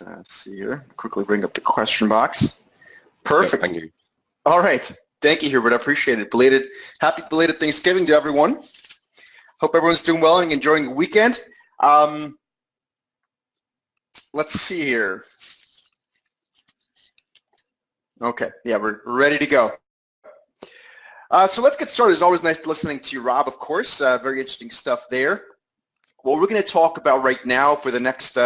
Let's see here. Quickly bring up the question box. Perfect. Thank you. All right. Thank you, Hubert. I appreciate it. Happy belated Thanksgiving to everyone. Hope everyone's doing well and enjoying the weekend. Let's see here. Okay. Yeah, we're ready to go. So let's get started. It's always nice listening to you, Rob, of course. Very interesting stuff there. What we're going to talk about right now for the next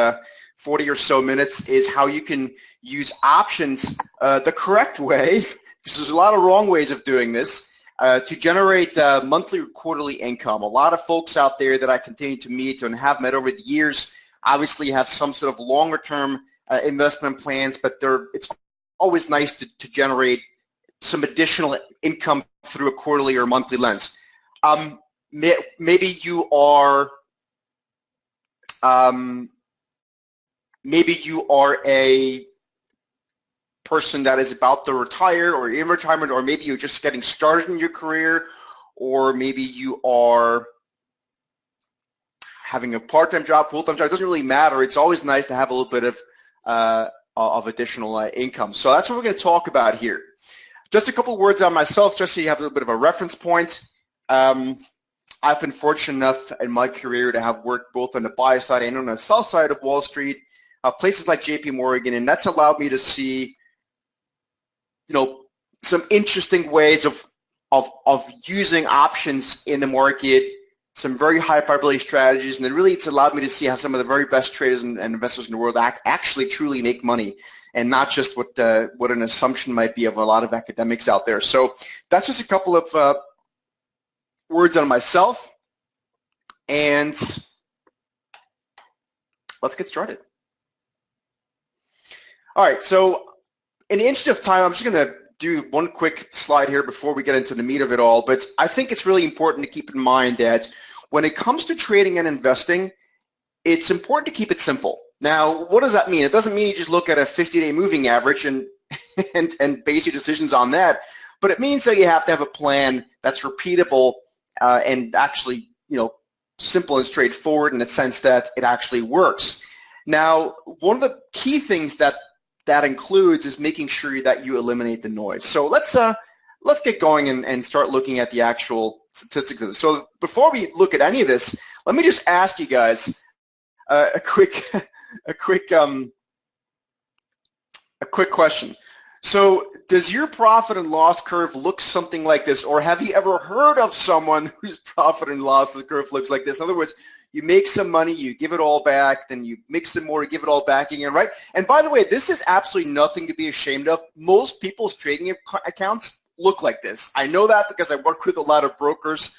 40 or so minutes is how you can use options the correct way, because there's a lot of wrong ways of doing this, to generate monthly or quarterly income. A lot of folks out there that I continue to meet and have met over the years obviously have some sort of longer-term investment plans, but it's always nice to generate some additional income through a quarterly or monthly lens. Maybe you are a person that is about to retire or in retirement, or maybe you're just getting started in your career, or maybe you are having a part-time job, full-time job. It doesn't really matter. It's always nice to have a little bit of additional income. So that's what we're going to talk about here. Just a couple of words on myself, just so you have a little bit of a reference point. I've been fortunate enough in my career to have worked both on the buy side and on the sell side of Wall Street, places like JP Morgan, and that's allowed me to see, some interesting ways of using options in the market, some very high probability strategies, and it's allowed me to see how some of the very best traders and investors in the world actually truly make money, and not just what an assumption might be of a lot of academics out there. So that's just a couple of words on myself, and let's get started. All right, so in the interest of time, I'm just going to do one quick slide here before we get into the meat of it all, but I think it's really important to keep in mind that when it comes to trading and investing, it's important to keep it simple. Now, what does that mean? It doesn't mean you just look at a 50-day moving average and base your decisions on that, but it means that you have to have a plan that's repeatable and actually, simple and straightforward in the sense that it actually works. Now, one of the key things that includes is making sure that you eliminate the noise. So let's get going and start looking at the actual statistics of this. So before we look at any of this, let me just ask you guys a quick question. So does your profit and loss curve look something like this, or have you ever heard of someone whose profit and loss curve looks like this? In other words, you make some money, you give it all back, then you make some more, you give it all back again, right? And by the way, this is absolutely nothing to be ashamed of. Most people's trading accounts look like this. I know that because I work with a lot of brokers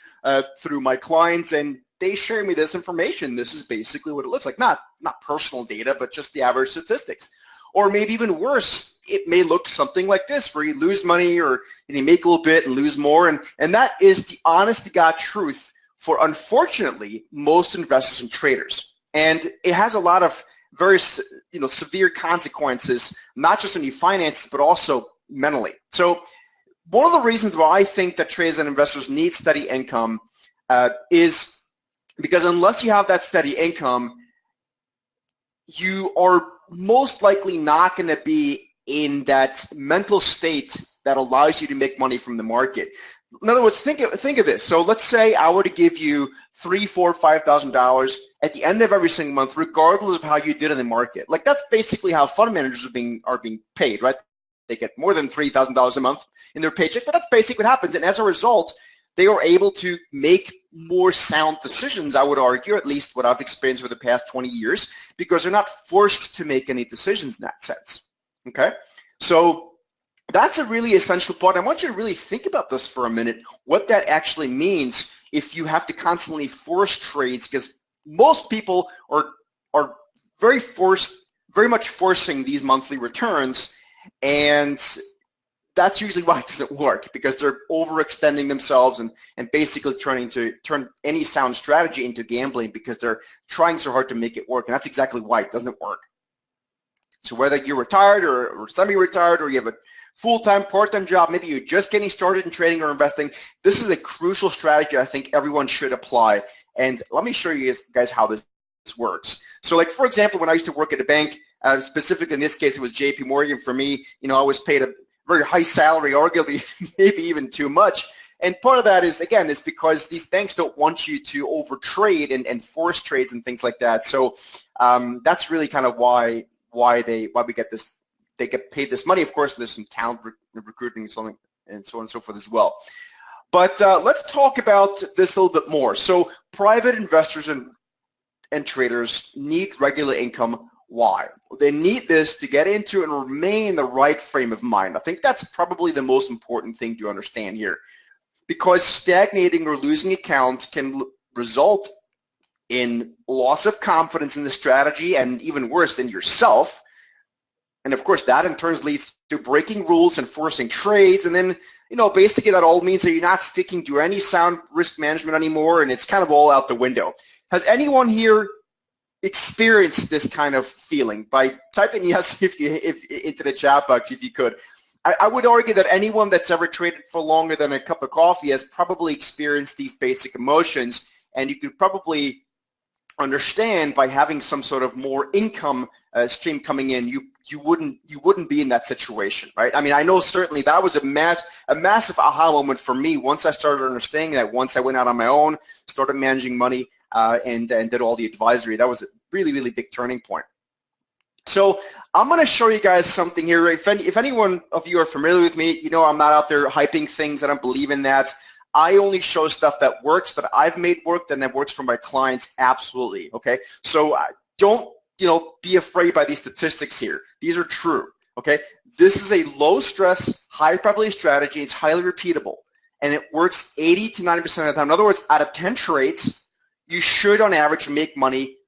through my clients, and they share me this information. This is basically what it looks like. Not personal data, but just the average statistics. Or maybe even worse, it may look something like this, where you lose money or you make a little bit and lose more. And that is the honest to God truth for, unfortunately, most investors and traders. And it has a lot of very severe consequences, not just on your finances, but also mentally. So one of the reasons why I think that traders and investors need steady income is because unless you have that steady income, you are most likely not going to be in that mental state that allows you to make money from the market. In other words, think of this. So let's say I were to give you $3,000, $4,000, $5,000 at the end of every single month, regardless of how you did in the market. Like, that's basically how fund managers are being paid, right? They get more than $3,000 a month in their paycheck, but that's basically what happens. And as a result, they are able to make more sound decisions, I would argue, at least what I've experienced for the past 20 years, because they're not forced to make any decisions in that sense, okay? So that's a really essential part. I want you to really think about this for a minute, what that actually means if you have to constantly force trades, because most people are very much forcing these monthly returns, and that's usually why it doesn't work, because they're overextending themselves and basically turn any sound strategy into gambling because they're trying so hard to make it work, and that's exactly why it doesn't work. So whether you're retired or semi-retired, or you have a full-time, part-time job, maybe you're just getting started in trading or investing, this is a crucial strategy I think everyone should apply. And let me show you guys how this works. So, like, for example, when I used to work at a bank, Specifically in this case, it was JP Morgan for me. You know, I was paid a very high salary, arguably maybe even too much. And part of that is, again, is because these banks don't want you to overtrade and force trades and things like that. So that's really kind of why we get this. They get paid this money. Of course, there's some talent recruiting and so on and so forth as well. But let's talk about this a little bit more. So private investors and traders need regular income. Why? They need this to get into and remain in the right frame of mind. I think that's probably the most important thing to understand here, because stagnating or losing accounts can result in loss of confidence in the strategy and even worse in yourself. And of course, that in turn leads to breaking rules and forcing trades. And then, you know, basically that all means that you're not sticking to any sound risk management anymore, and it's kind of all out the window. Has anyone here experienced this kind of feeling? By typing yes into the chat box if you could. I would argue that anyone that's ever traded for longer than a cup of coffee has probably experienced these basic emotions, and you could probably understand by having some sort of more income stream coming in, you wouldn't be in that situation, right? I mean, I know certainly that was a massive aha moment for me once I started understanding that. Once I went out on my own, started managing money, and did all the advisory. That was a really, really big turning point. So I'm going to show you guys something here. If anyone of you are familiar with me, you know I'm not out there hyping things. I don't believe in that. I only show stuff that works, that I've made work, and that works for my clients. Absolutely. Okay. So don't be afraid by these statistics here. These are true. Okay. This is a low stress, high probability strategy. It's highly repeatable, and it works 80 to 90% of the time. In other words, out of 10 trades, you should on average make money.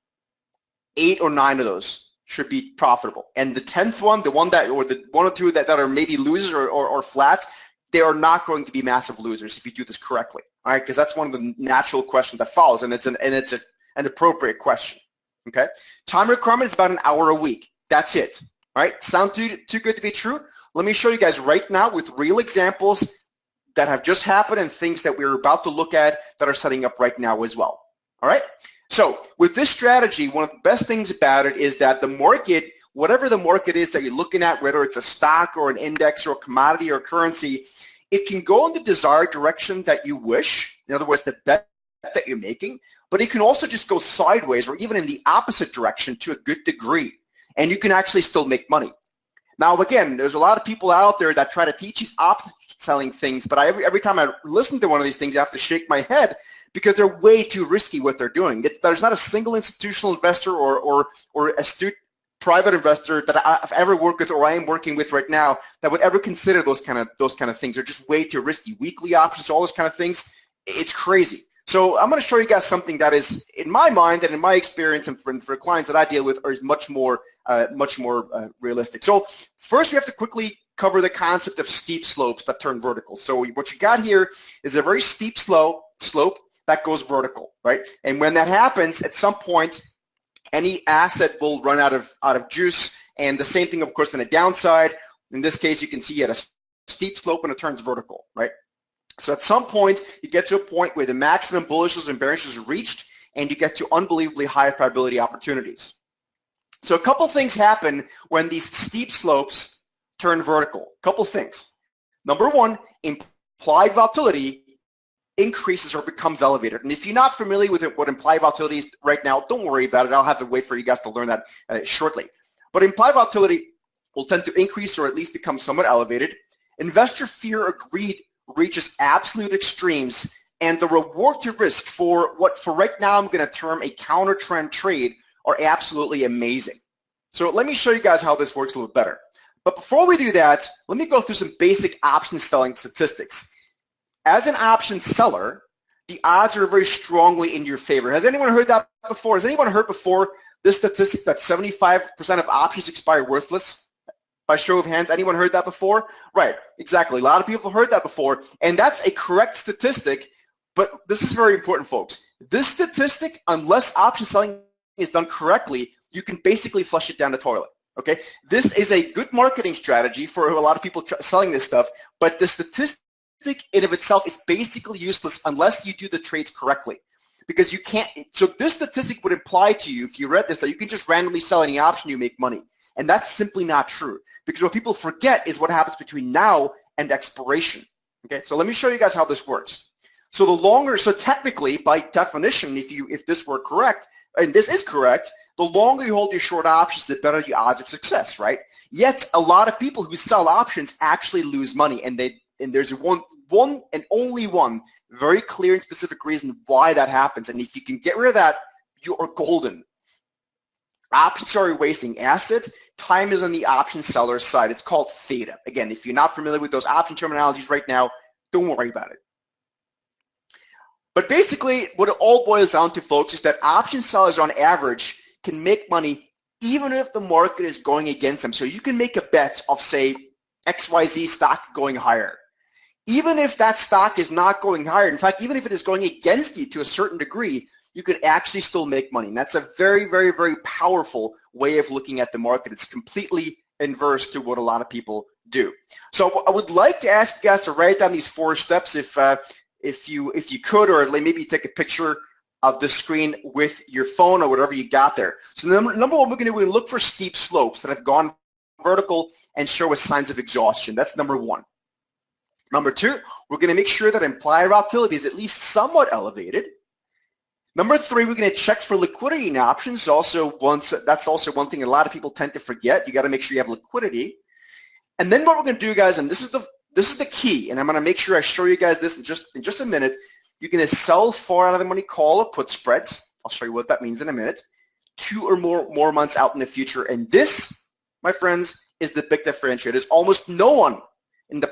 8 or 9 of those should be profitable. And the 10th one, the one or the 1 or 2 that are maybe losers or flats, they are not going to be massive losers if you do this correctly. All right, because that's one of the natural questions that follows, and it's an appropriate question. Okay, time requirement is about an hour a week. That's it. All right, sound too good to be true? Let me show you guys right now with real examples that have just happened and things that we're about to look at that are setting up right now as well. All right, so with this strategy, one of the best things about it is that the market, whatever the market is that you're looking at, whether it's a stock or an index or a commodity or currency, it can go in the desired direction that you wish. In other words, the bet that you're making, but it can also just go sideways or even in the opposite direction to a good degree, and you can actually still make money. Now, again, there's a lot of people out there that try to teach these option selling things, but every time I listen to one of these things, I have to shake my head because they're way too risky what they're doing. There's not a single institutional investor or astute private investor that I've ever worked with or I am working with right now that would ever consider those kind of things. They're just way too risky. Weekly options, all those kind of things, it's crazy. So I'm going to show you guys something that is, in my mind and in my experience and for clients that I deal with, is much more realistic. So first we have to quickly cover the concept of steep slopes that turn vertical. So what you got here is a very steep slope that goes vertical, right? And when that happens, at some point, any asset will run out of juice. And the same thing, of course, on a downside. In this case, you can see at a steep slope and it turns vertical, right? So at some point, you get to a point where the maximum bullishes and bearishes are reached, and you get to unbelievably high probability opportunities. So a couple things happen when these steep slopes turn vertical. Couple things. Number one, implied volatility increases or becomes elevated. And if you're not familiar with what implied volatility is right now, don't worry about it. I'll have to wait for you guys to learn that shortly. But implied volatility will tend to increase or at least become somewhat elevated. Investor fear or greed reaches absolute extremes, and the reward to risk for what for right now I'm going to term a counter trend trade are absolutely amazing. So let me show you guys how this works a little better. But before we do that, let me go through some basic option selling statistics. As an option seller, the odds are very strongly in your favor. Has anyone heard that before? Has anyone heard before this statistic that 75% of options expire worthless? By show of hands, anyone heard that before? Right, exactly. A lot of people have heard that before, and that's a correct statistic, but this is very important, folks. This statistic, unless option selling is done correctly, you can basically flush it down the toilet, okay? This is a good marketing strategy for a lot of people selling this stuff, but the statistic in of itself is basically useless unless you do the trades correctly, because you can't. So this statistic would imply to you, if you read this, that you can just randomly sell any option, you make money. And that's simply not true, because what people forget is what happens between now and expiration. Okay, so let me show you guys how this works. So the longer, so technically, by definition, if this were correct, and this is correct, the longer you hold your short options, the better the odds of success, right? Yet a lot of people who sell options actually lose money, and there's one and only one very clear and specific reason why that happens. And if you can get rid of that, you are golden. Options are a wasting asset. Time is on the option seller's side. It's called theta. Again, if you're not familiar with those option terminologies right now, don't worry about it. But basically, what it all boils down to, folks, is that option sellers on average can make money even if the market is going against them. So you can make a bet of, say, XYZ stock going higher. Even if that stock is not going higher, in fact, even if it is going against you to a certain degree, you can actually still make money. And that's a very, very, very powerful way of looking at the market. It's completely inverse to what a lot of people do. So I would like to ask you guys to write down these 4 steps if you could, or maybe take a picture of the screen with your phone or whatever you got there. So number one, we're going to look for steep slopes that have gone vertical and show us signs of exhaustion. That's number one. Number two, we're going to make sure that implied volatility is at least somewhat elevated. Number three, we're going to check for liquidity in options. That's also one thing a lot of people tend to forget. You got to make sure you have liquidity. And then what we're going to do, guys, and this is the key, and I'm going to make sure I show you guys this in just a minute. You're going to sell far out of the money call or put spreads. I'll show you what that means in a minute. 2 or more months out in the future. And this, my friends, is the big differentiator. There's almost no one in the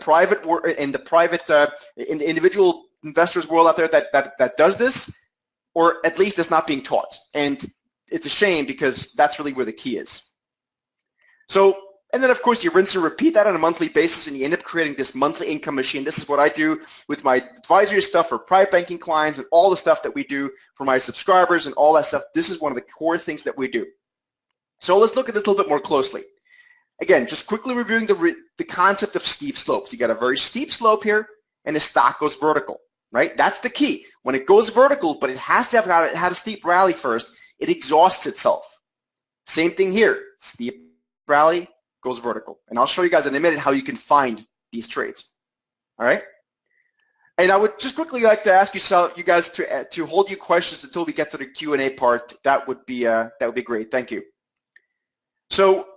individual investors world out there that does this, or at least it's not being taught. And it's a shame, because that's really where the key is. So, and then of course you rinse and repeat that on a monthly basis, and you end up creating this monthly income machine. This is what I do with my advisory stuff for private banking clients, and all the stuff that we do for my subscribers and all that stuff. This is one of the core things that we do. So let's look at this a little bit more closely. Again, just quickly reviewing the concept of steep slopes. You got a very steep slope here, and the stock goes vertical, right? That's the key. When it goes vertical, but it has to have had a steep rally first, it exhausts itself. Same thing here. Steep rally goes vertical. And I'll show you guys in a minute how you can find these trades. All right? And I would just quickly like to ask you guys to hold your questions until we get to the Q&A part. That would be great. Thank you. So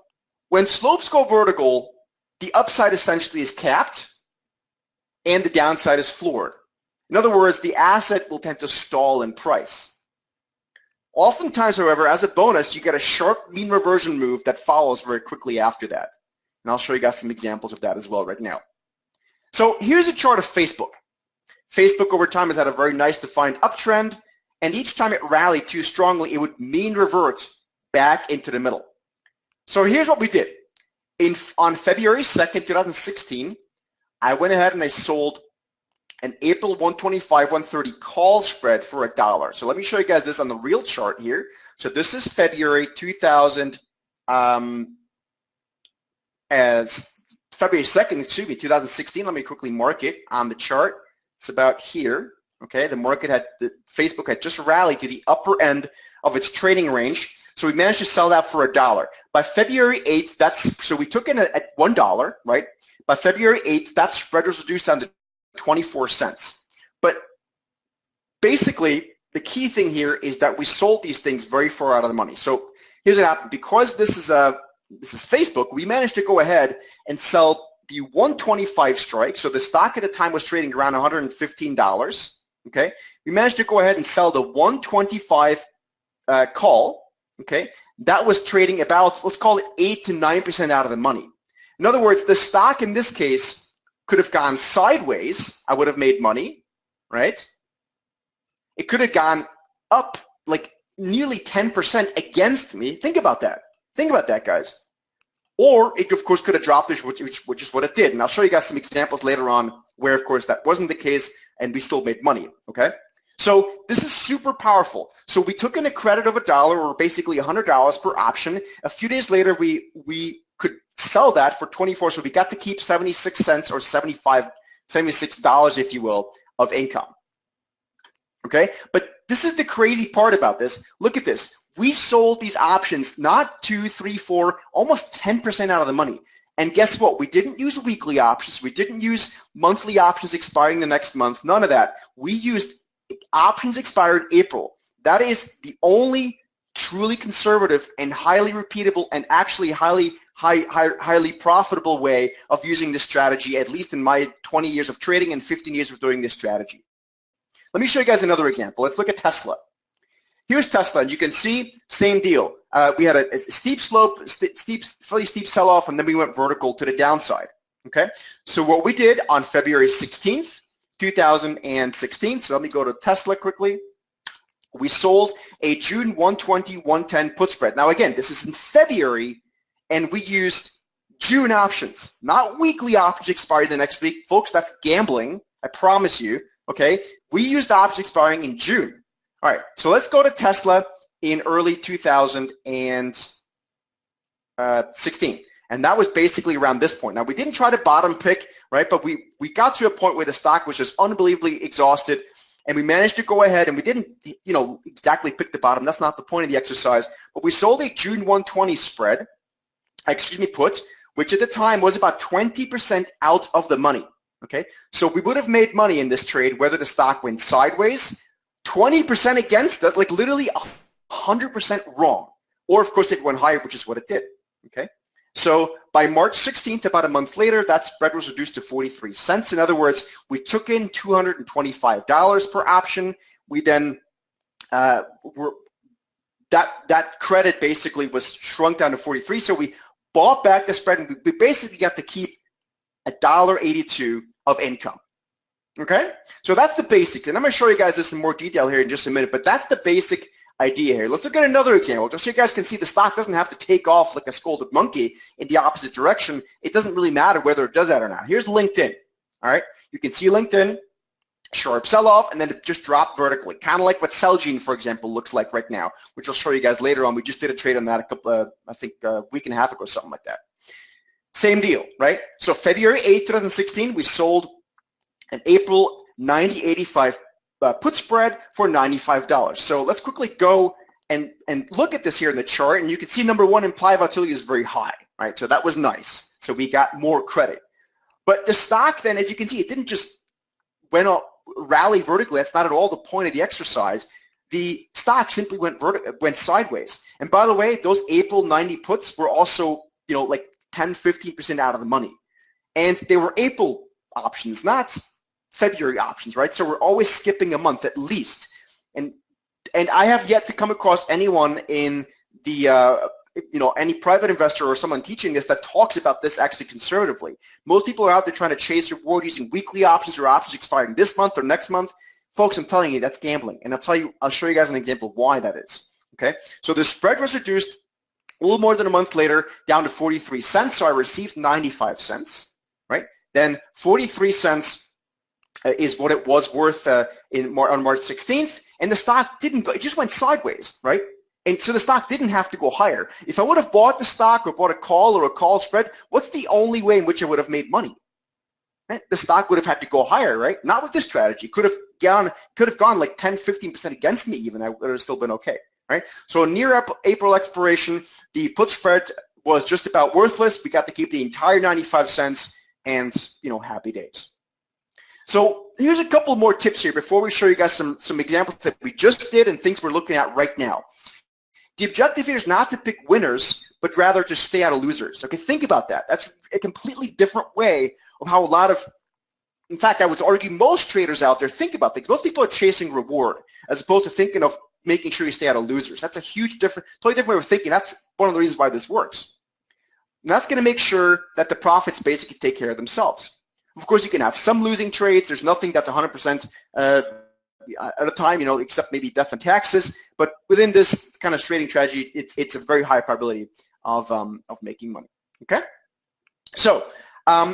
when slopes go vertical, the upside essentially is capped and the downside is floored. In other words, the asset will tend to stall in price. Oftentimes, however, as a bonus, you get a sharp mean reversion move that follows very quickly after that. And I'll show you guys some examples of that as well right now. So here's a chart of Facebook. Facebook over time has had a very nice defined uptrend, and each time it rallied too strongly, it would mean revert back into the middle. So here's what we did. On February 2nd, 2016, I went ahead and I sold an April 125, 130 call spread for $1. So let me show you guys this on the real chart here. So this is February 2000, as February 2nd, excuse me, 2016. Let me quickly mark it on the chart. It's about here. Okay, Facebook had just rallied to the upper end of its trading range. So we managed to sell that for $1. By February 8th, so we took in at $1, right? By February 8th, that spread was reduced down to 24 cents. But basically, the key thing here is that we sold these things very far out of the money. So here's what happened. Because this is Facebook, we managed to go ahead and sell the 125 strike. So the stock at the time was trading around $115. Okay, we managed to go ahead and sell the 125 call. Okay, that was trading about, let's call it 8 to 9% out of the money. In other words, the stock in this case could have gone sideways. I would have made money, right? It could have gone up like nearly 10% against me. Think about that. Think about that, guys. Or it, of course, could have dropped, which is what it did. And I'll show you guys some examples later on where, of course, that wasn't the case and we still made money, okay? So this is super powerful. So we took in a credit of $1, or basically $100 per option. A few days later, we could sell that for 24, so we got to keep 76 cents or $76, if you will, of income. Okay, but this is the crazy part about this. Look at this. we sold these options not 2, 3, 4, almost 10% out of the money. And guess what? We didn't use weekly options. We didn't use monthly options expiring the next month. None of that. We used options expired April. That is the only truly conservative and highly repeatable and actually highly profitable way of using this strategy, at least in my 20 years of trading and 15 years of doing this strategy. Let me show you guys another example. Let's look at Tesla. Here's Tesla, and you can see, same deal. We had a steep slope, fairly steep sell-off, and then we went vertical to the downside, okay? So what we did on February 16th, 2016, so let me go to Tesla quickly. We sold a June 120, 110 put spread. Now again, this is in February, and we used June options, not weekly options expiring the next week. Folks, that's gambling, I promise you, okay? We used options expiring in June. All right, so let's go to Tesla in early 2016. And that was basically around this point. Now, we didn't try to bottom pick, right? But we got to a point where the stock was just unbelievably exhausted, and we managed to go ahead, and we didn't, exactly pick the bottom. That's not the point of the exercise. But we sold a June 120 spread, put, which at the time was about 20% out of the money, okay? So we would have made money in this trade whether the stock went sideways, 20% against us, like literally 100% wrong. Or, of course, it went higher, which is what it did, okay? So by March 16th, about a month later, that spread was reduced to 43 cents. In other words, we took in $225 per option. We then, that credit basically was shrunk down to 43. So we bought back the spread, and we basically got to keep $1.82 of income. Okay, so that's the basics, and I'm going to show you guys this in more detail here in just a minute, but that's the basic idea here. Let's look at another example, just so you guys can see the stock doesn't have to take off like a scolded monkey in the opposite direction. It doesn't really matter whether it does that or not. Here's LinkedIn, all right? You can see LinkedIn, sharp sell-off, and then it just dropped vertically, kind of like what Celgene, for example, looks like right now, which I'll show you guys later on. We just did a trade on that a week and a half ago, something like that. Same deal, right? So February 8th, 2016, we sold an April 90.85 put spread for $95. So let's quickly go and look at this here in the chart, and you can see number one, implied volatility is very high, right? So that was nice. So we got more credit. But the stock then, as you can see, it didn't just rally vertically. That's not at all the point of the exercise. The stock simply went sideways. And by the way, those April 90 puts were also, like 10, 15% out of the money. And they were April options, not February options, right? So we're always skipping a month at least. And I have yet to come across anyone in the, any private investor or someone teaching this that talks about this actually conservatively. Most people are out there trying to chase reward using weekly options or options expiring this month or next month. Folks, I'm telling you, that's gambling. And I'll show you guys an example of why that is, okay? So the spread was reduced a little more than a month later down to 43 cents. So I received 95 cents, right? Then 43 cents is what it was worth on March 16th, and the stock didn't go, it just went sideways, right? And so the stock didn't have to go higher. If I would have bought the stock or bought a call or a call spread, what's the only way in which I would have made money? Right? The stock would have had to go higher, right? Not with this strategy. Could have gone like 10, 15% against me even. I would have still been okay, right? So near April expiration, the put spread was just about worthless. We got to keep the entire 95 cents and, happy days. So here's a couple more tips here before we show you guys some examples that we just did and things we're looking at right now. The objective here is not to pick winners, but rather to stay out of losers. Okay, think about that. That's a completely different way of how in fact, I would argue most traders out there think about things. Most people are chasing reward as opposed to thinking of making sure you stay out of losers. That's a totally different way of thinking. That's one of the reasons why this works. And that's going to make sure that the profits basically take care of themselves. Of course, you can have some losing trades. There's nothing that's 100% at a time, except maybe death and taxes. But within this kind of trading strategy, it's a very high probability of making money. Okay? So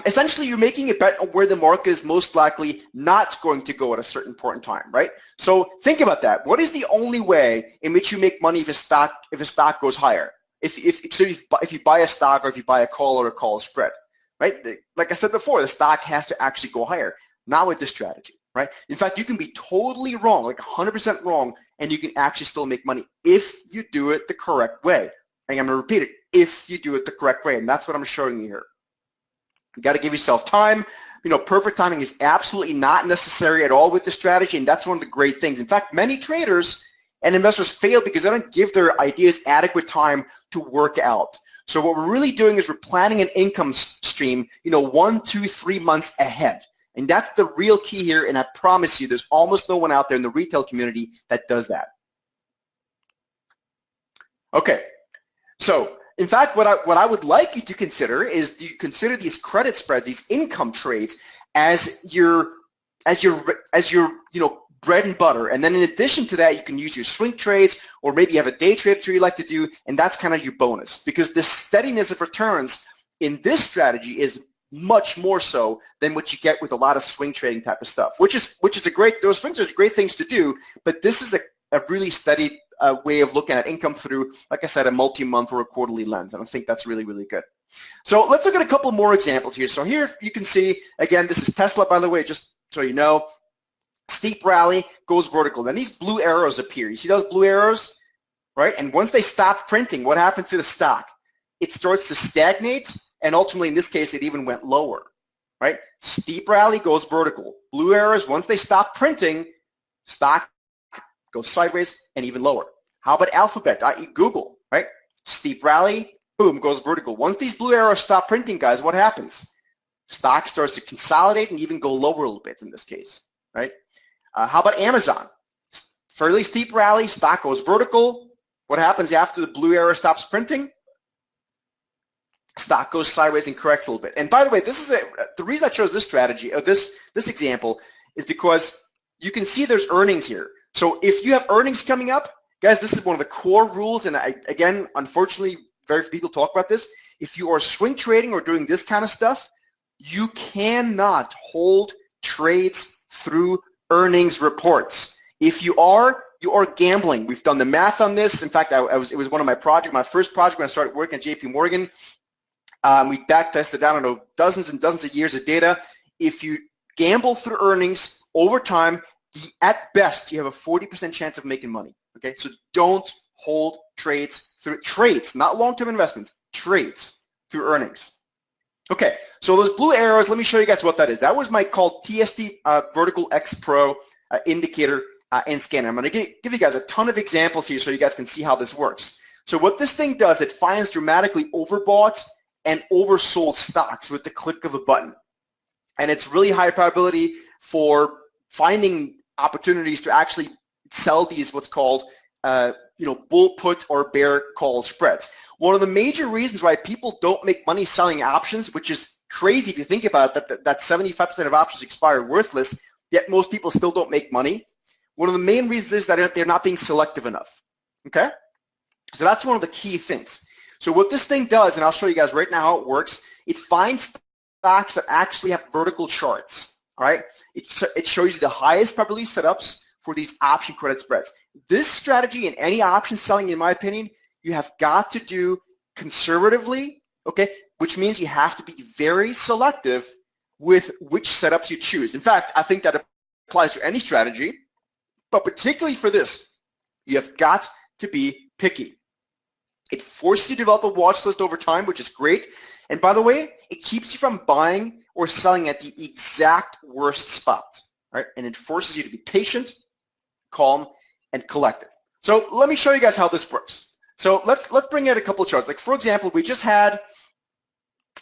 essentially, you're making a bet on where the market is most likely not going to go at a certain point in time, right? So think about that. What is the only way in which you make money if a stock goes higher? If you buy a stock or if you buy a call or a call spread, right? Like I said before, the stock has to actually go higher. Not with this strategy. right? In fact, you can be totally wrong, like 100% wrong, and you can actually still make money if you do it the correct way. And I'm going to repeat it, if you do it the correct way, and that's what I'm showing you here. You got to give yourself time. Perfect timing is absolutely not necessary at all with the strategy, and that's one of the great things. In fact, many traders and investors fail because they don't give their ideas adequate time to work out. So what we're really doing is we're planning an income stream, 1, 2, 3 months ahead. And that's the real key here, and I promise you there's almost no one out there in the retail community that does that. Okay, so in fact, what I would like you to consider is, do you consider these credit spreads, these income trades, as your bread and butter, and then in addition to that, you can use your swing trades, or maybe you have a day trade you like to do, and that's kind of your bonus, because the steadiness of returns in this strategy is much more so than what you get with a lot of swing trading type of stuff, which is those swings are great things to do, but this is a really steady way of looking at income through, like I said, a multi-month or a quarterly lens, and I think that's really, really good. So let's look at a couple more examples here. So here you can see, again, this is Tesla, by the way, just so you know. Steep rally, goes vertical. Then these blue arrows appear. You see those blue arrows, right? And once they stop printing, what happens to the stock? It starts to stagnate, and ultimately, in this case, it even went lower, right? Steep rally goes vertical. Blue arrows, once they stop printing, stock goes sideways and even lower. How about Alphabet, i.e. Google, right? Steep rally, boom, goes vertical. Once these blue arrows stop printing, guys, what happens? Stock starts to consolidate and even go lower a little bit in this case, right? How about Amazon? Fairly steep rally, stock goes vertical. What happens after the blue arrow stops printing? Stock goes sideways and corrects a little bit. And by the way, this is the reason I chose this strategy, or this example, is because you can see there's earnings here. So if you have earnings coming up, guys, this is one of the core rules, and again, unfortunately, very few people talk about this. If you are swing trading or doing this kind of stuff, you cannot hold trades through earnings reports. If you are gambling. We've done the math on this. In fact, it was one of my first project when I started working at JP Morgan. We back tested, I don't know, dozens and dozens of years of data. If you gamble through earnings over time, at best, you have a 40% chance of making money. Okay, so don't hold trades, not long-term investments, trades through earnings. Okay, so those blue arrows, let me show you guys what that is. That was my called TSD Vertical X Pro indicator and scanner. I'm going to give you guys a ton of examples here so you guys can see how this works. So what this thing does, it finds dramatically overbought and oversold stocks with the click of a button. And it's really high probability for finding opportunities to actually sell these what's called bull put or bear call spreads. One of the major reasons why people don't make money selling options, which is crazy if you think about it, that 75% of options expire worthless, yet most people still don't make money. One of the main reasons is that they're not being selective enough. Okay? So that's one of the key things. So what this thing does, and I'll show you guys right now how it works, it finds stocks that actually have vertical charts. All right? It shows you the highest probability setups for these option credit spreads. This strategy in any option selling, in my opinion, you have got to do conservatively, okay, which means you have to be very selective with which setups you choose. In fact, I think that applies to any strategy, but particularly for this, you have got to be picky. It forces you to develop a watch list over time, which is great. And by the way, it keeps you from buying or selling at the exact worst spot, right? And it forces you to be patient, calm, and collected. So let me show you guys how this works. So let's bring out a couple of charts. Like for example, we just had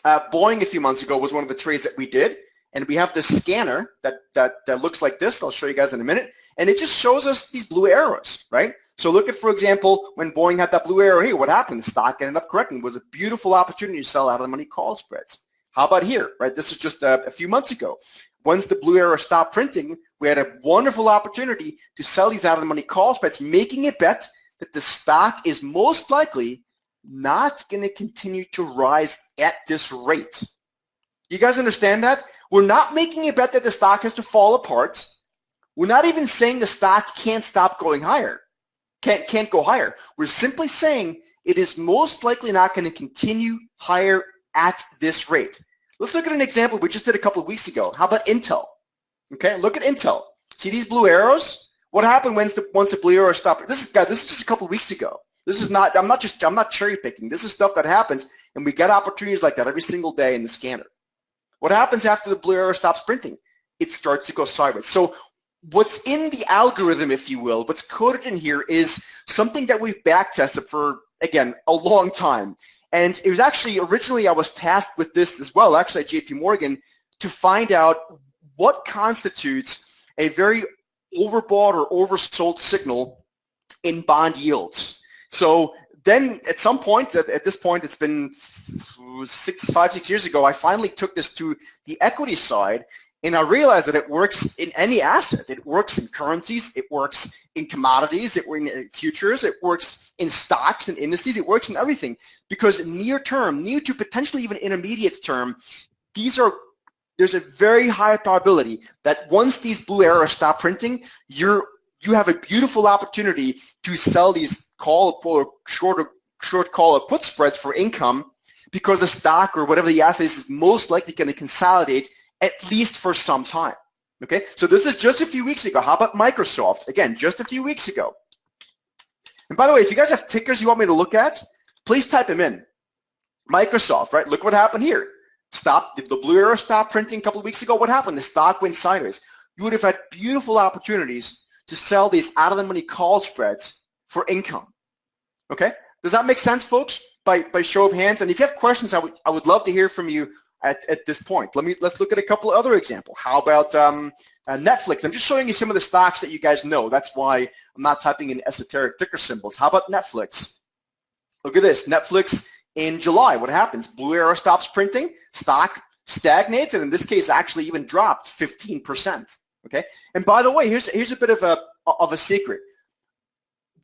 Boeing a few months ago was one of the trades that we did, and we have this scanner that looks like this. I'll show you guys in a minute, and it just shows us these blue arrows, right? So look at, for example, when Boeing had that blue arrow here, what happened? The stock ended up correcting. It was a beautiful opportunity to sell out of the money call spreads. How about here, right? This is just a few months ago. Once the blue arrow stopped printing, we had a wonderful opportunity to sell these out of the money call spreads, making a bet that the stock is most likely not going to continue to rise at this rate. You guys understand that? We're not making a bet that the stock has to fall apart. We're not even saying the stock can't stop going higher, can't go higher. We're simply saying it is most likely not going to continue higher at this rate. Let's look at an example we just did a couple of weeks ago. How about Intel? Okay, look at Intel. See these blue arrows? What happened once the blue arrow stopped? This is just a couple of weeks ago. This is not. I'm not cherry picking. This is stuff that happens, and we get opportunities like that every single day in the scanner. What happens after the blue arrow stops printing? It starts to go sideways. So what's in the algorithm, if you will, what's coded in here is something that we've back tested for, again, a long time. And it was actually, originally I was tasked with this as well, actually at JP Morgan, to find out what constitutes a very overbought or oversold signal in bond yields. So then at some point, at this point, it's been 5-6 years ago, I finally took this to the equity side, and I realized that it works in any asset. It works in currencies, it works in commodities, it works in futures, it works in stocks and indices, it works in everything. Because near term, near to potentially even intermediate term, there's a very high probability that once these blue arrows stop printing, you have a beautiful opportunity to sell these call or short call or put spreads for income, because the stock or whatever the asset is most likely going to consolidate at least for some time. Okay, so this is just a few weeks ago. How about Microsoft? Again, just a few weeks ago. And by the way, if you guys have tickers you want me to look at, please type them in. Microsoft, right? Look what happened here. The blue arrow stopped printing a couple of weeks ago. What happened? The stock went sideways. You would have had beautiful opportunities to sell these out-of-the-money call spreads for income. Okay? Does that make sense, folks? By show of hands. And if you have questions, I would love to hear from you at this point. Let's look at a couple of other examples. How about Netflix? I'm just showing you some of the stocks that you guys know. That's why I'm not typing in esoteric ticker symbols. How about Netflix? Look at this. Netflix in July. What happens? Blue arrow stops printing. Stock stagnates, and in this case, actually even dropped 15%. Okay. And by the way, here's a bit of a secret.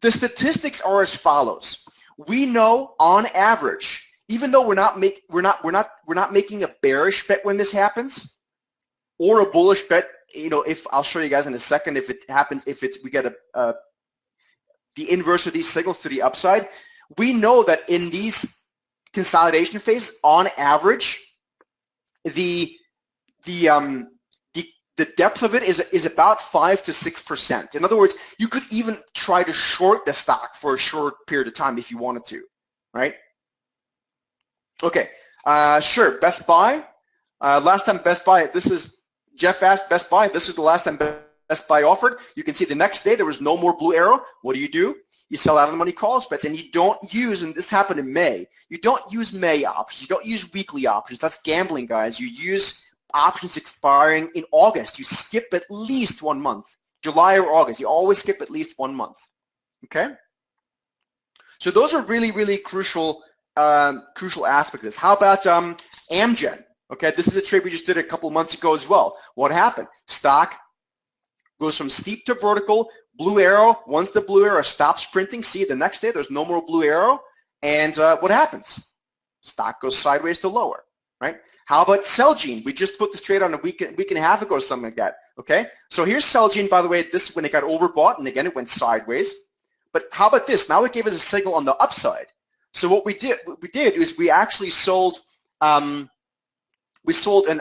The statistics are as follows. We know on average, even though we're not making a bearish bet when this happens, or a bullish bet. You know, if I'll show you guys in a second if it happens, we get the inverse of these signals to the upside. We know that in these consolidation phases, on average, the depth of it is about 5 to 6%. In other words, you could even try to short the stock for a short period of time if you wanted to, right? Okay, sure, Best Buy. Last time Best Buy, this is, Jeff asked Best Buy, this is the last time Best Buy offered. You can see the next day there was no more blue arrow. What do? You sell out of the money call spreads, and you don't use, and this happened in May, you don't use May options, you don't use weekly options. That's gambling, guys. You use options expiring in August. You skip at least 1 month. July or August, you always skip at least 1 month. Okay? So those are really, really crucial aspects of this. How about Amgen? Okay, this is a trade we just did a couple months ago as well. What happened? Stock goes from steep to vertical, blue arrow. Once the blue arrow stops printing, see the next day there's no more blue arrow, and what happens? Stock goes sideways to lower, right? How about Celgene? We just put this trade on a week and a half ago or something like that, okay? So here's Celgene, by the way. This is when it got overbought, and again, it went sideways. But how about this? Now it gave us a signal on the upside. So what we did is we actually sold an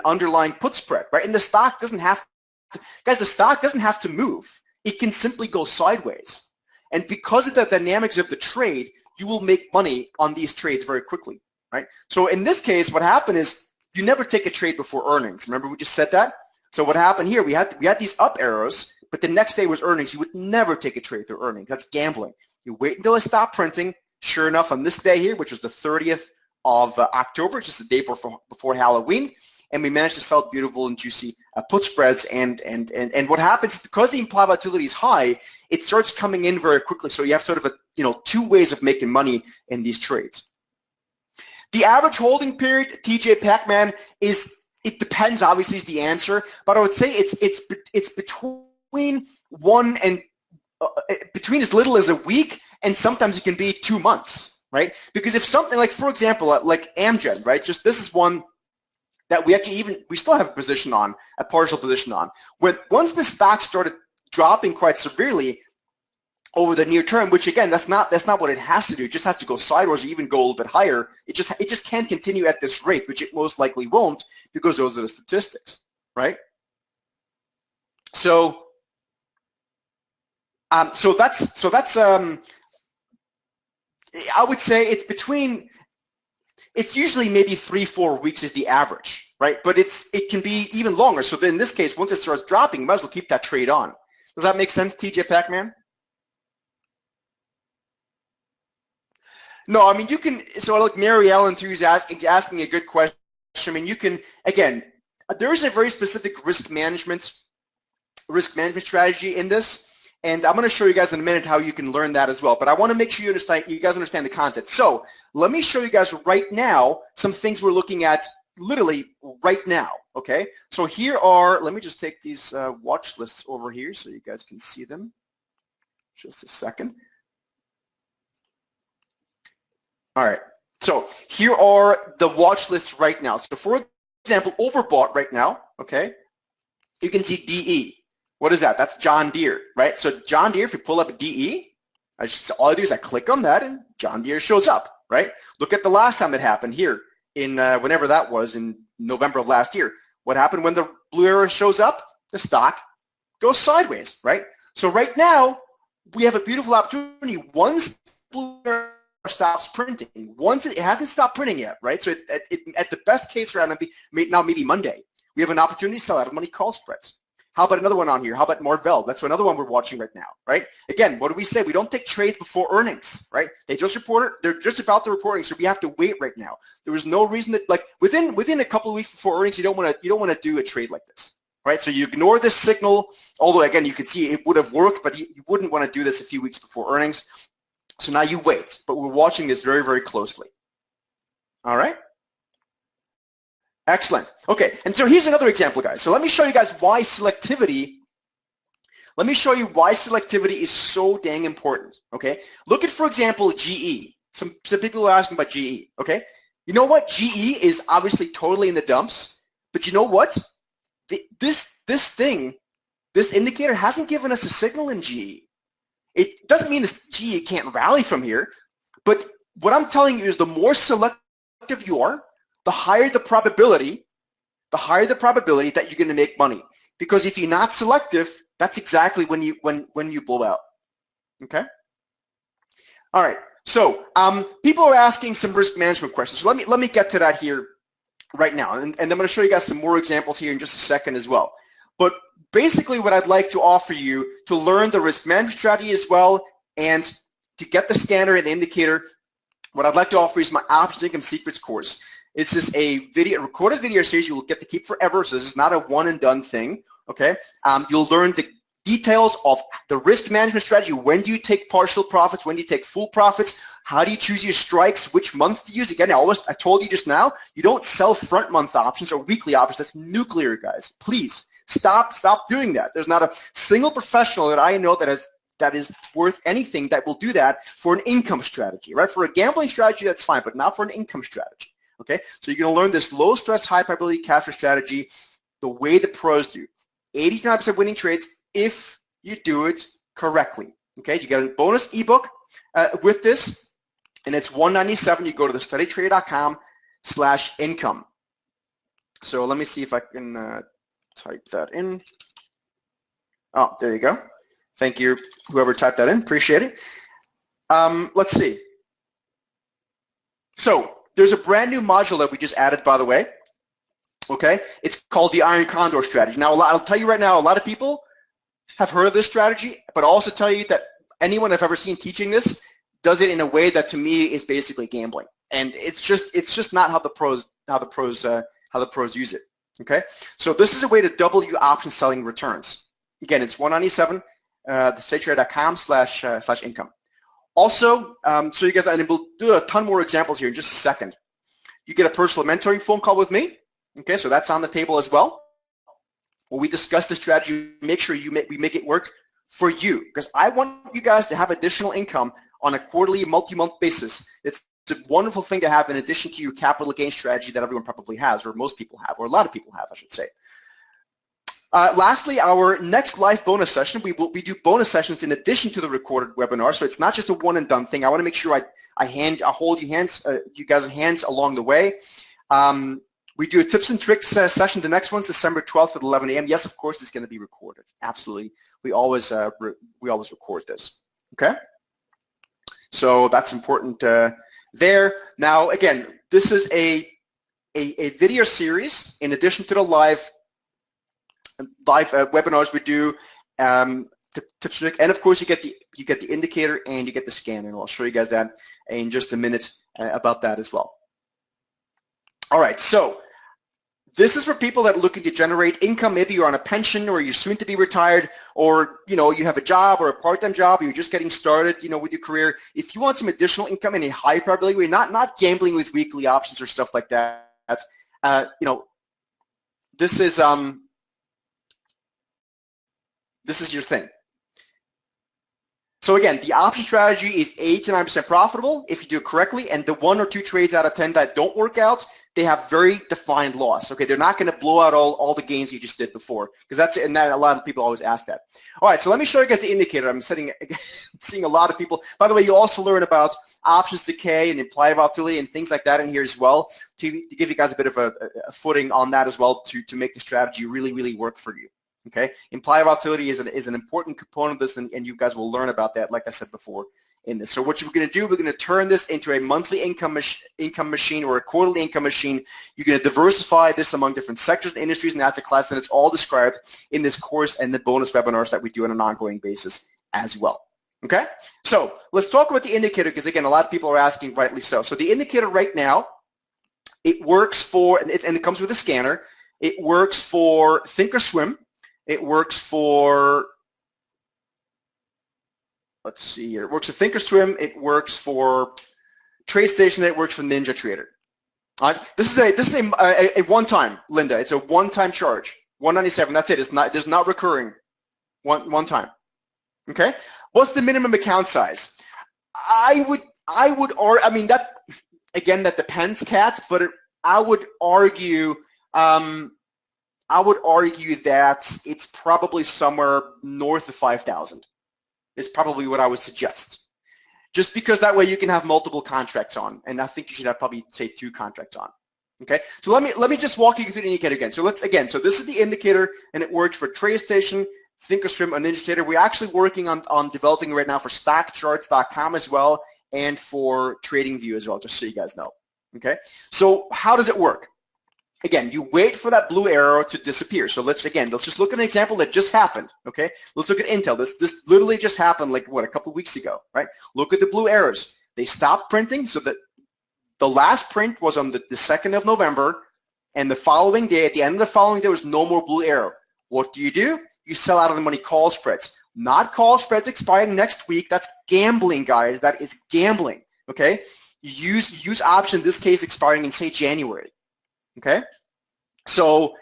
underlying put spread, right? And the stock doesn't have to, guys, the stock doesn't have to move. It can simply go sideways. And because of the dynamics of the trade, you will make money on these trades very quickly, right? So in this case, what happened is you never take a trade before earnings. Remember we just said that? So what happened here, we had these up arrows, but the next day was earnings. You would never take a trade through earnings. That's gambling. You wait until it stopped printing. Sure enough, on this day here, which was the 30th of October, just the day before Halloween, and we managed to sell beautiful and juicy put spreads. And what happens, because the implied volatility is high, it starts coming in very quickly. So you have sort of two ways of making money in these trades. The average holding period, TJ Pac-Man, it depends, obviously, is the answer, but I would say it's between between as little as a week, and sometimes it can be 2 months, right? Because if something like, for example, like Amgen, right? Just this is one that we still have a partial position on. Once the stock started dropping quite severely over the near term, which again, that's not what it has to do. It just has to go sideways or even go a little bit higher. It just can't continue at this rate, which it most likely won't, because those are the statistics, right? So that's I would say it's usually maybe 3-4 weeks is the average, right? But it can be even longer. So then in this case, once it starts dropping, you might as well keep that trade on. Does that make sense, TJ Pac-Man? No, I mean, you can, so like Mary Ellen too is asking a good question. I mean, you can, again, there is a very specific risk management strategy in this. And I'm going to show you guys in a minute how you can learn that as well. But I want to make sure you guys understand the concept. So let me show you guys right now some things we're looking at literally right now, okay? So here are, let me just take these watch lists over here so you guys can see them. Just a second. All right, so here are the watch lists right now. So for example, overbought right now, okay? You can see DE. What is that? That's John Deere, right? So John Deere, if you pull up DE, all I do is I click on that and John Deere shows up, right? Look at the last time it happened here in whenever that was in November of last year. What happened when the blue arrow shows up? The stock goes sideways, right? So right now, we have a beautiful opportunity. Once blue arrow stops printing, once it hasn't stopped printing yet, right? So at the best case round, now maybe Monday, we have an opportunity to sell out of money call spreads. How about another one on here? How about Marvell? That's another one we're watching right now, right? Again, what do we say? We don't take trades before earnings, right? They just reported. They're just about the reporting, so we have to wait right now. There was no reason that, like, within a couple of weeks before earnings, you don't want to do a trade like this, right? So you ignore this signal. Although again, you can see it would have worked, but you wouldn't want to do this a few weeks before earnings. So now you wait, but we're watching this very, very closely. All right. Excellent. Okay, and so here's another example, guys. So let me show you guys why selectivity. Let me show you why selectivity is so dang important. Okay, look at, for example, GE. Some people are asking about GE. Okay, you know what? GE is obviously totally in the dumps, but you know what? This indicator hasn't given us a signal in GE. It doesn't mean this GE can't rally from here, but what I'm telling you is the more selective you are, the higher the probability that you're going to make money. Because if you're not selective, that's exactly when you blow out. Okay. All right. So people are asking some risk management questions. So let me get to that here right now, and I'm going to show you guys some more examples here in just a second as well. But basically, what I'd like to offer you to learn the risk management strategy as well, and to get the scanner and the indicator, what I'd like to offer you is my Options Income Secrets course. It's just a recorded video series you will get to keep forever, so this is not a one and done thing, okay? You'll learn the details of the risk management strategy. When do you take partial profits? When do you take full profits? How do you choose your strikes? Which month to use? Again, I told you just now, you don't sell front month options or weekly options. That's nuclear, guys. Please stop doing that. There's not a single professional that I know that is worth anything that will do that for an income strategy, right? For a gambling strategy, that's fine, but not for an income strategy. Okay, so you're going to learn this low stress, high probability capture strategy the way the pros do. 89% winning trades if you do it correctly. Okay, you get a bonus ebook with this, and it's $197. You go to the studytrader.com/income. So let me see if I can type that in. Oh, there you go. Thank you, whoever typed that in. Appreciate it. Let's see. So there's a brand new module that we just added, by the way. Okay, it's called the Iron Condor strategy. Now, I'll tell you right now, a lot of people have heard of this strategy, but I'll also tell you that anyone I've ever seen teaching this does it in a way that to me is basically gambling, and it's just not how the pros use it. Okay, so this is a way to double your option selling returns. Again, it's $197. The TradeThirsty.com/income. Also, so you guys, and we'll do a ton more examples here in just a second. You get a personal mentoring phone call with me. Okay, so that's on the table as well. When we discuss the strategy, make sure we make it work for you, because I want you guys to have additional income on a quarterly, multi-month basis. It's a wonderful thing to have in addition to your capital gain strategy that everyone probably has, or most people have, or a lot of people have, I should say. Lastly, our next live bonus session, we do bonus sessions in addition to the recorded webinar, so it's not just a one and done thing. I want to make sure I hold you guys' hands along the way. We do a tips and tricks session. The next one's December 12th at 11 a.m. Yes, of course, it's going to be recorded. Absolutely. We always record this. Okay? So that's important there. Now, again, this is a video series in addition to the live webinars we do. Tips and tricks, and of course you get the indicator and you get the scanner, and I'll show you guys that in just a minute about that as well. All right, so this is for people that are looking to generate income. Maybe you're on a pension, or you're soon to be retired, or you have a job or a part-time job, or you're just getting started, with your career. If you want some additional income in a high probability way, not gambling with weekly options or stuff like that, this is your thing. So again, the option strategy is 8 to 9% profitable if you do it correctly, and the 1 or 2 trades out of 10 that don't work out, they have very defined loss. Okay, they're not going to blow out all the gains you just did before, because a lot of people always ask that. All right, so let me show you guys the indicator. I'm seeing a lot of people. By the way, you also learn about options decay and implied volatility and things like that in here as well, to give you guys a bit of a footing on that as well, to make the strategy really work for you. Okay, implied volatility is an important component of this, and you guys will learn about that, like I said before, in this. So what we're going to do, we're going to turn this into a monthly income machine or a quarterly income machine. You're going to diversify this among different sectors and industries and asset classes, and it's all described in this course and the bonus webinars that we do on an ongoing basis as well. Okay, so let's talk about the indicator, because again, a lot of people are asking, rightly so. So the indicator right now, it works for, and it comes with a scanner. It works for Thinkorswim. It works for, let's see here. It works for Thinkorswim. It works for TradeStation. It works for NinjaTrader. This is a one-time, Linda. It's a one-time charge. $197. That's it. It's not recurring. One time. Okay. What's the minimum account size? I mean, that again, that depends, Kat. But I would argue. I would argue that it's probably somewhere north of 5,000. Is probably what I would suggest. Just because that way you can have multiple contracts on, and I think you should have probably say 2 contracts on. Okay, so let me just walk you through the indicator again. So so this is the indicator, and it works for TradeStation, Thinkorswim, and NinjaTrader. We're actually working on developing right now for StockCharts.com as well, and for TradingView as well, just so you guys know. Okay, so how does it work? Again, you wait for that blue arrow to disappear. So let's just look at an example that just happened. Okay, let's look at Intel. This literally just happened, like what, a couple of weeks ago, right? Look at the blue arrows. They stopped printing, so that the last print was on the 2nd of November, and the following day, at the end of the following day, there was no more blue arrow. What do? You sell out of the money call spreads. Not call spreads expiring next week. That's gambling, guys. That is gambling. Okay, you use option, in this case expiring in, say, January. Okay, so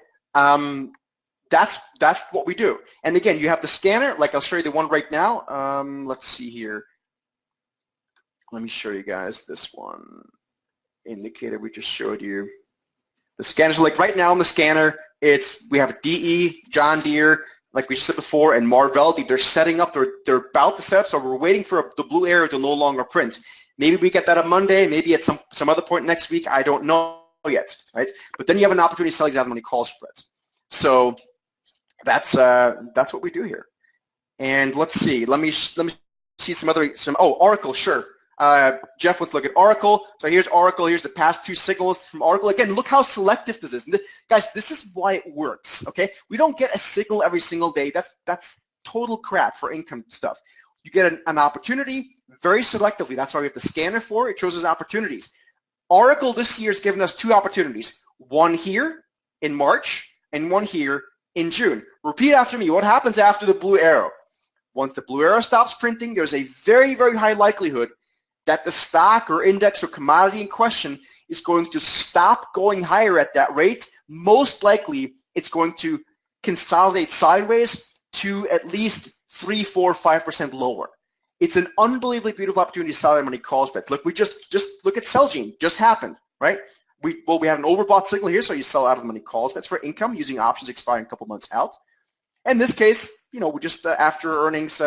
that's what we do. And again, you have the scanner, like I'll show you the one right now. Let's see here. Let me show you guys this one indicator we just showed you. The scanners, like right now on the scanner, we have a DE, John Deere, like we said before, and Marvell. They're setting up. They're about to set up. So we're waiting for the blue arrow to no longer print. Maybe we get that on Monday. Maybe at some other point next week. I don't know yet, right? But then you have an opportunity to sell these out of money call spreads. So that's what we do here. And let's see. Let me see Oracle, sure. Jeff wants to look at Oracle. So here's Oracle. Here's the past 2 signals from Oracle. Again, look how selective this is. Guys, this is why it works. Okay, we don't get a signal every single day. That's total crap for income stuff. You get an opportunity very selectively. That's why we have the scanner for. It shows us opportunities. Oracle this year has given us 2 opportunities, one here in March and one here in June. Repeat after me. What happens after the blue arrow? Once the blue arrow stops printing, there's a very high likelihood that the stock or index or commodity in question is going to stop going higher at that rate. Most likely, it's going to consolidate sideways to at least 3, 4, 5% lower. It's an unbelievably beautiful opportunity to sell out money call spreads. Look, we just look at Celgene. Just happened, right? We have an overbought signal here, so you sell out of the money call spreads for income using options expiring a couple months out. In this case, we just after earnings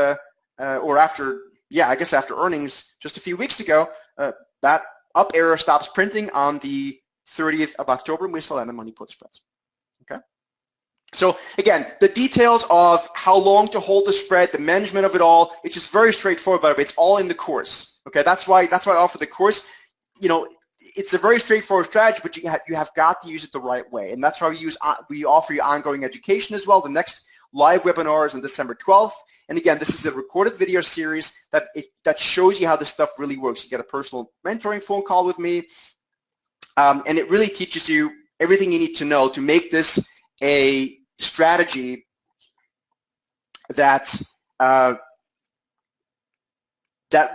after earnings just a few weeks ago, that up arrow stops printing on the 30th of October, and we sell out of money put spreads. Okay. So again, the details of how long to hold the spread, the management of it all, it's just very straightforward, by the way. It's all in the course. Okay, that's why I offer the course. You know, it's a very straightforward strategy, but you have got to use it the right way, and that's why we offer you ongoing education as well. The next live webinar is on December 12th, and again, this is a recorded video series that shows you how this stuff really works. You get a personal mentoring phone call with me, and it really teaches you everything you need to know to make this a strategy that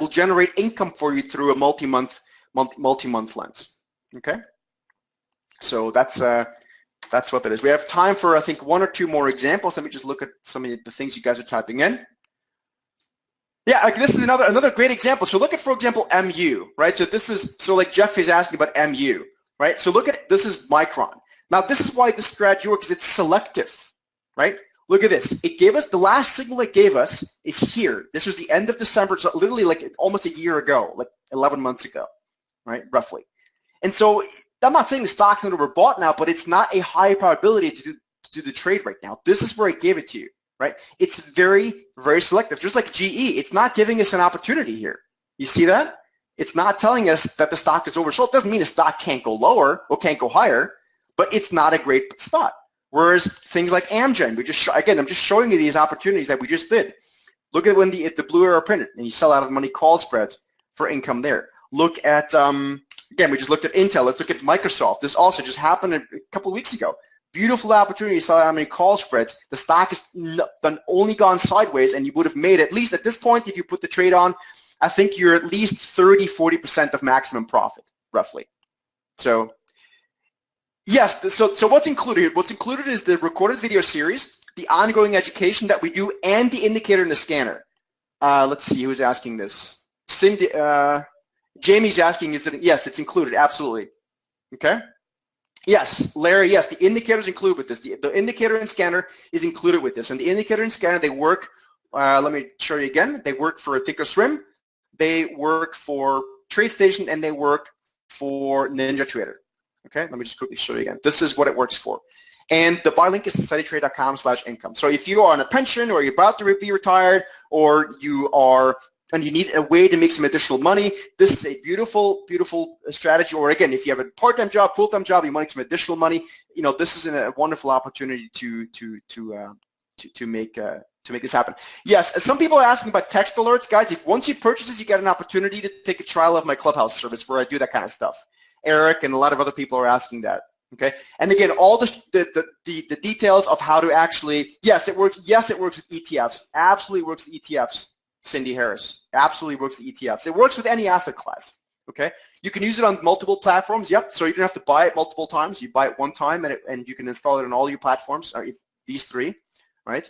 will generate income for you through a multi-month lens. Okay, so that's what that is. We have time for, I think, 1 or 2 more examples. Let me just look at some of the things you guys are typing in. Yeah, like this is another great example. So look at, for example, MU, right? So like Jeff is asking about MU, right? So look at, this is Micron. Now this is why this strategy works, because it's selective, right? Look at this. It gave us, the last signal it gave us is here. This was the end of December, so literally like almost a year ago, like 11 months ago, right, roughly. And so I'm not saying the stock's not overbought now, but it's not a high probability to do the trade right now. This is where it gave it to you, right? It's very, very selective. Just like GE, it's not giving us an opportunity here. You see that? It's not telling us that the stock is oversold. It doesn't mean the stock can't go lower or can't go higher, but it's not a great spot. Whereas things like Amgen, again, I'm just showing you these opportunities that we just did. Look at when the blue arrow printed and you sell out of the money call spreads for income there. Look at, again, we just looked at Intel. Let's look at Microsoft. This also just happened a couple of weeks ago. Beautiful opportunity to sell out of money call spreads. The stock has only gone sideways, and you would have made, at least at this point, if you put the trade on, I think you're at least 30-40% of maximum profit, roughly. So yes, so what's included here? What's included is the recorded video series, the ongoing education that we do, and the indicator and the scanner. Let's see who's asking this. Cindy, Jamie's asking, yes, it's included, absolutely. Okay. Yes, Larry, yes, the indicator is included with this. The indicator and scanner is included with this. And the indicator and scanner, they work, let me show you again. They work for Thinkorswim, they work for TradeStation, and they work for NinjaTrader. Okay, let me just quickly show you again. This is what it works for. And the buy link is steadytrade.com/income. So if you are on a pension, or you're about to be retired, or and you need a way to make some additional money, this is a beautiful, beautiful strategy. Or again, if you have a part-time job, full-time job, you want to make some additional money, you know, this is a wonderful opportunity to make this happen. Yes, some people are asking about text alerts, guys. If once you purchase this, you get an opportunity to take a trial of my Clubhouse service where I do that kind of stuff. Eric and a lot of other people are asking that. Okay, and again, all the details of how to actually, yes, it works. Yes, it works with ETFs. Absolutely works with ETFs. Cindy Harris, absolutely works with ETFs. It works with any asset class. Okay, you can use it on multiple platforms. Yep. So you don't have to buy it multiple times. You buy it one time, and you can install it on all your platforms. Or these 3, right?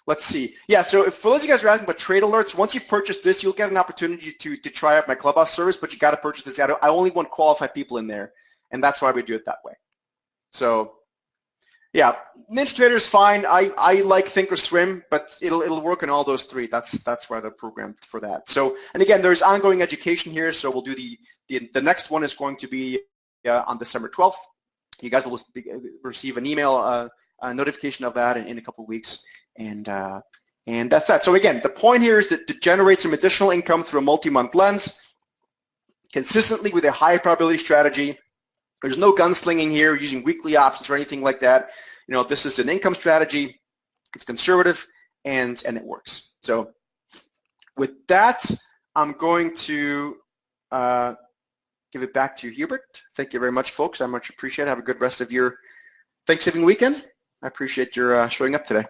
Let's see. Yeah, so for those of you guys who are asking about trade alerts, once you purchase this, you'll get an opportunity to try out my Clubhouse service, but you got to purchase this. I only want qualified people in there, and that's why we do it that way. So, yeah, NinjaTrader is fine. I like Thinkorswim, but it'll work in all those 3. That's why they're programmed for that. So, and again, there's ongoing education here. So we'll do the next one is going to be on December 12th. You guys will receive an email a notification of that in a couple of weeks. And that's that. So again, the point here is to generate some additional income through a multi-month lens, consistently with a high probability strategy. There's no gunslinging here, using weekly options or anything like that. You know, this is an income strategy. It's conservative, and it works. So with that, I'm going to give it back to you, Hubert. Thank you very much, folks. I much appreciate it. Have a good rest of your Thanksgiving weekend. I appreciate your showing up today.